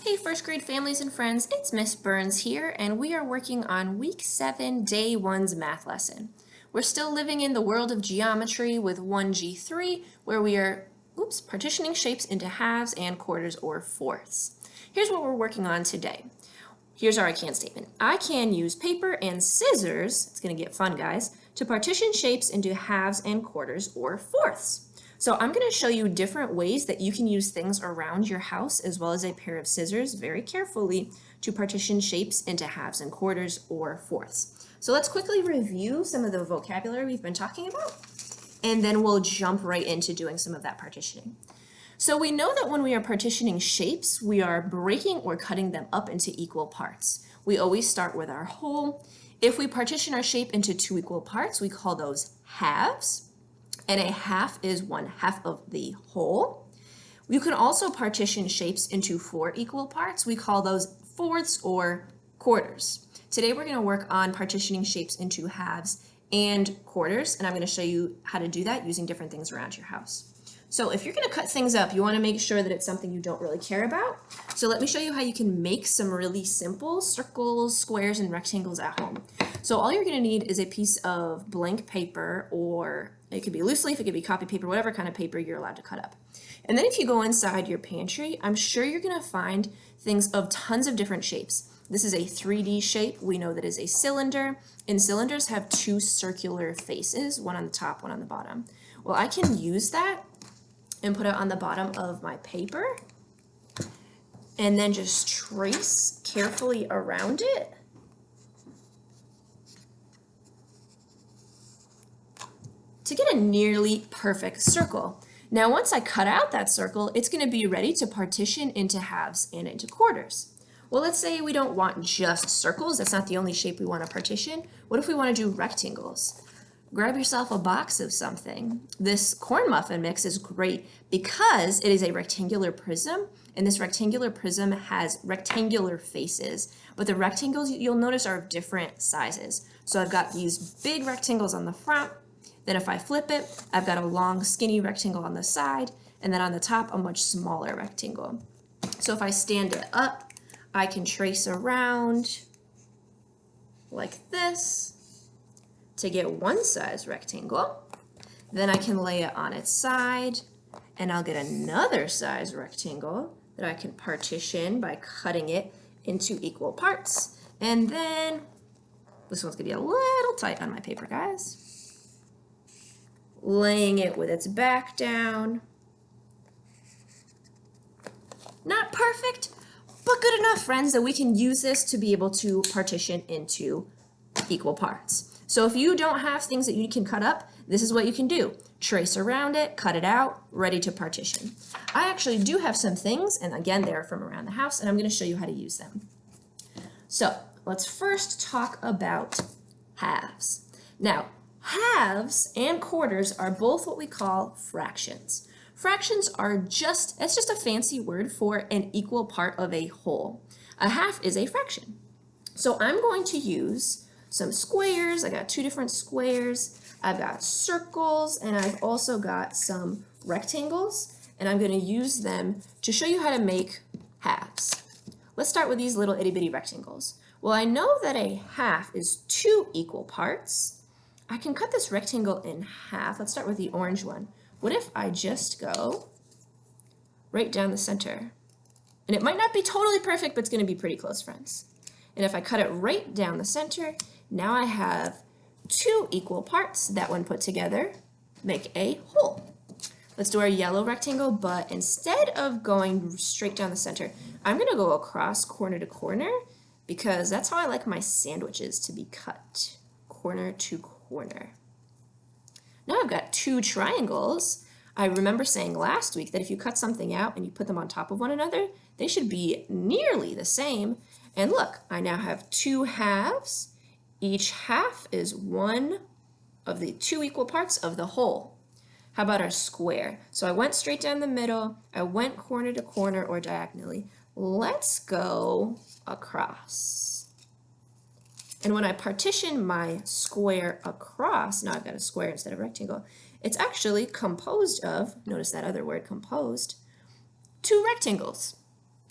Hey first grade families and friends, it's Miss Burns here and we are working on week 7, day 1's math lesson. We're still living in the world of geometry with 1G3 where we are partitioning shapes into halves and quarters or fourths. Here's what we're working on today. Here's our I can statement. I can use paper and scissors, it's going to get fun guys, to partition shapes into halves and quarters or fourths. So I'm going to show you different ways that you can use things around your house as well as a pair of scissors very carefully to partition shapes into halves and quarters or fourths. So let's quickly review some of the vocabulary we've been talking about and then we'll jump right into doing some of that partitioning. So we know that when we are partitioning shapes, we are breaking or cutting them up into equal parts. We always start with our whole. If we partition our shape into 2 equal parts, we call those halves. And a half is 1/2 of the whole. You can also partition shapes into 4 equal parts. We call those fourths or quarters. Today we're going to work on partitioning shapes into halves and quarters, and I'm going to show you how to do that using different things around your house. So if you're going to cut things up, you want to make sure that it's something you don't really care about. So let me show you how you can make some really simple circles, squares, and rectangles at home. So all you're going to need is a piece of blank paper, or it could be loose leaf, it could be copy paper, whatever kind of paper you're allowed to cut up. And then if you go inside your pantry, I'm sure you're going to find things of tons of different shapes. This is a 3D shape. We know that is a cylinder, and cylinders have 2 circular faces, one on the top, one on the bottom. Well, I can use that and put it on the bottom of my paper and then just trace carefully around it. To get a nearly perfect circle. Now once I cut out that circle, it's going to be ready to partition into halves and into quarters. Well, let's say we don't want just circles. That's not the only shape we want to partition. What if we want to do rectangles? Grab yourself a box of something. This corn muffin mix is great because it is a rectangular prism, and this rectangular prism has rectangular faces, but the rectangles you'll notice are of different sizes. So I've got these big rectangles on the front, then if I flip it, I've got a long skinny rectangle on the side, and then on the top a much smaller rectangle. So if I stand it up, I can trace around like this to get one size rectangle. Then I can lay it on its side and I'll get another size rectangle that I can partition by cutting it into equal parts. And then this one's gonna be a little tight on my paper, guys. Laying it with its back down. Not perfect, but good enough, friends, that we can use this to be able to partition into equal parts. So if you don't have things that you can cut up, this is what you can do. Trace around it, cut it out, ready to partition. I actually do have some things, and again, they're from around the house, and I'm going to show you how to use them. So let's first talk about halves. Now, halves and quarters are both what we call fractions. Fractions are just a fancy word for an equal part of a whole. A half is a fraction. So I'm going to use some squares. I got 2 different squares. I've got circles, and I've also got some rectangles, and I'm going to use them to show you how to make halves. Let's start with these little itty bitty rectangles. Well, I know that a half is 2 equal parts. I can cut this rectangle in half. Let's start with the orange one. What if I just go right down the center? And it might not be totally perfect, but it's going to be pretty close, friends. And if I cut it right down the center, now I have 2 equal parts that when put together make a whole. Let's do our yellow rectangle, but instead of going straight down the center, I'm going to go across corner to corner because that's how I like my sandwiches to be cut, corner to corner. Now I've got 2 triangles. I remember saying last week that if you cut something out and you put them on top of one another, they should be nearly the same. And look, I now have 2 halves. Each half is one of the 2 equal parts of the whole. How about our square? So I went straight down the middle. I went corner to corner or diagonally. Let's go across. And when I partition my square across, now I've got a square instead of rectangle, it's actually composed of, notice that other word, composed, 2 rectangles.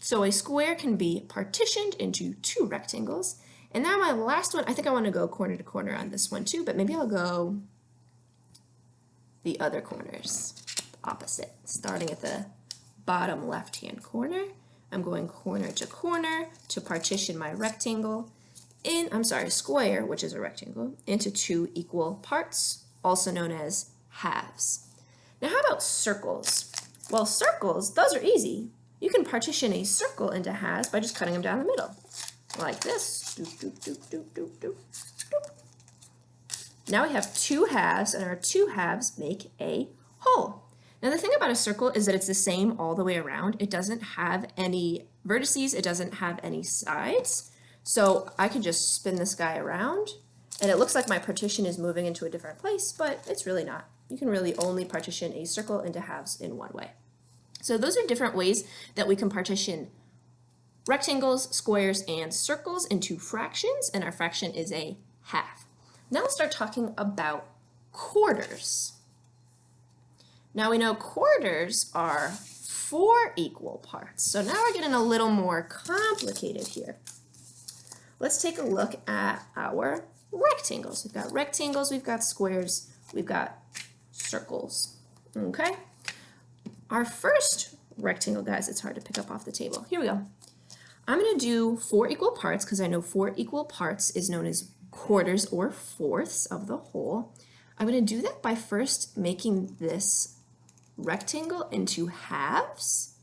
So a square can be partitioned into two rectangles. And now my last one, I think I want to go corner to corner on this one too, but maybe I'll go the other corners, opposite. Starting at the bottom left-hand corner, I'm going corner to partition my rectangle square, which is a rectangle, into two equal parts, also known as halves. Now how about circles? Well, circles, those are easy. You can partition a circle into halves by just cutting them down the middle, like this. Doop, doop, doop, doop, doop, doop, doop. Now we have two halves, and our two halves make a whole. Now the thing about a circle is that it's the same all the way around. It doesn't have any vertices, it doesn't have any sides. So I can just spin this guy around, and it looks like my partition is moving into a different place, but it's really not. You can really only partition a circle into halves in one way. So those are different ways that we can partition rectangles, squares, and circles into fractions, and our fraction is a half. Now let's start talking about quarters. Now we know quarters are 4 equal parts. So now we're getting a little more complicated here. Let's take a look at our rectangles. We've got squares, we've got circles, okay? Our first rectangle, guys, it's hard to pick up off the table. Here we go. I'm gonna do 4 equal parts because I know 4 equal parts is known as quarters or fourths of the whole. I'm gonna do that by first making this rectangle into halves.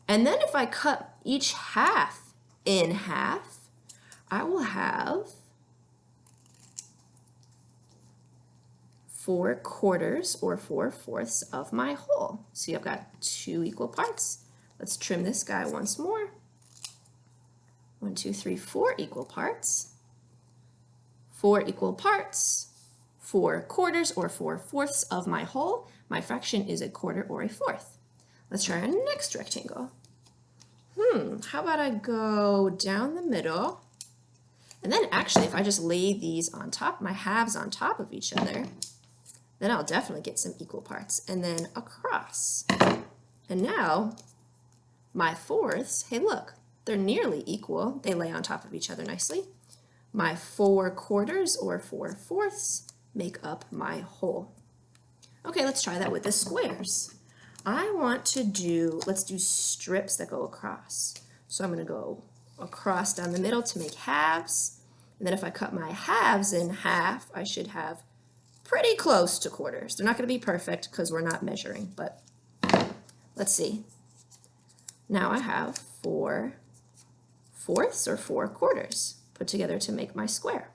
And then if I cut each half in half, I will have 4 quarters or 4 fourths of my whole. See, I've got 2 equal parts. Let's trim this guy once more. 1, 2, 3, 4 equal parts. 4 equal parts, 4 quarters or 4 fourths of my whole. My fraction is a quarter or a fourth. Let's try our next rectangle. How about I go down the middle, and then actually if I just lay these on top, my halves on top of each other, then I'll definitely get some equal parts. And then across. And now my fourths, hey look, they're nearly equal. They lay on top of each other nicely. My 4 quarters or 4 fourths make up my whole. Okay, let's try that with the squares. let's do strips that go across. So I'm gonna go across down the middle to make halves. And then if I cut my halves in half, I should have pretty close to quarters. They're not gonna be perfect because we're not measuring, but let's see. Now I have 4 fourths or 4 quarters put together to make my square.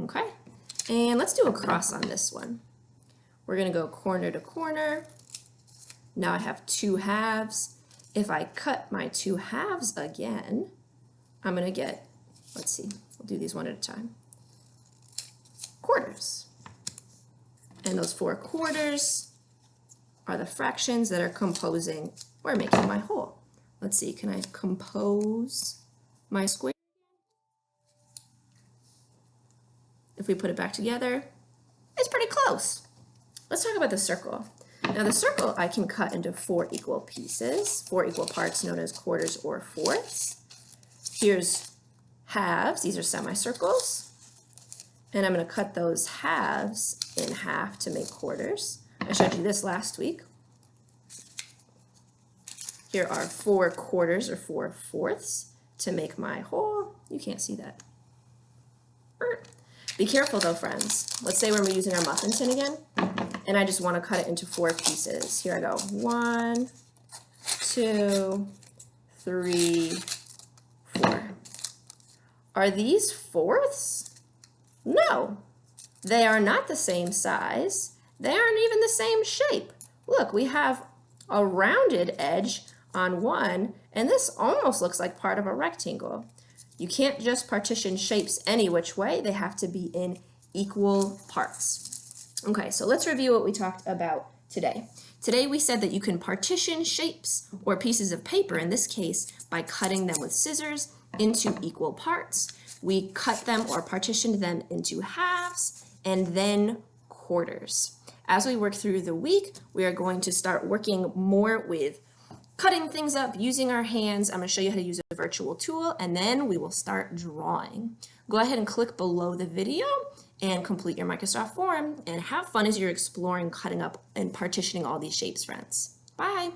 Okay, and let's do a cross on this one. We're gonna go corner to corner. Now I have 2 halves. If I cut my 2 halves again, I'm gonna get, let's see, we'll do these one at a time. Quarters. And those 4 quarters are the fractions that are composing or making my whole. Let's see, can I compose my square? If we put it back together, it's pretty close. Let's talk about the circle. Now the circle I can cut into 4 equal pieces, 4 equal parts known as quarters or fourths. Here's halves, these are semicircles. And I'm gonna cut those halves in half to make quarters. I showed you this last week. Here are 4 quarters or 4 fourths to make my whole. You can't see that. Be careful though, friends. Let's say we're using our muffin tin again, and I just want to cut it into 4 pieces. Here I go. 1, 2, 3, 4. Are these fourths? No, they are not the same size. They aren't even the same shape. Look, we have a rounded edge on one, and this almost looks like part of a rectangle. You can't just partition shapes any which way. They have to be in equal parts. Okay, so let's review what we talked about today. Today we said that you can partition shapes or pieces of paper, in this case, by cutting them with scissors into equal parts. We cut them or partitioned them into halves and then quarters. As we work through the week, we are going to start working more with cutting things up using our hands. I'm going to show you how to use a virtual tool, and then we will start drawing. Go ahead and click below the video and complete your Microsoft form, and have fun as you're exploring cutting up and partitioning all these shapes, friends. Bye.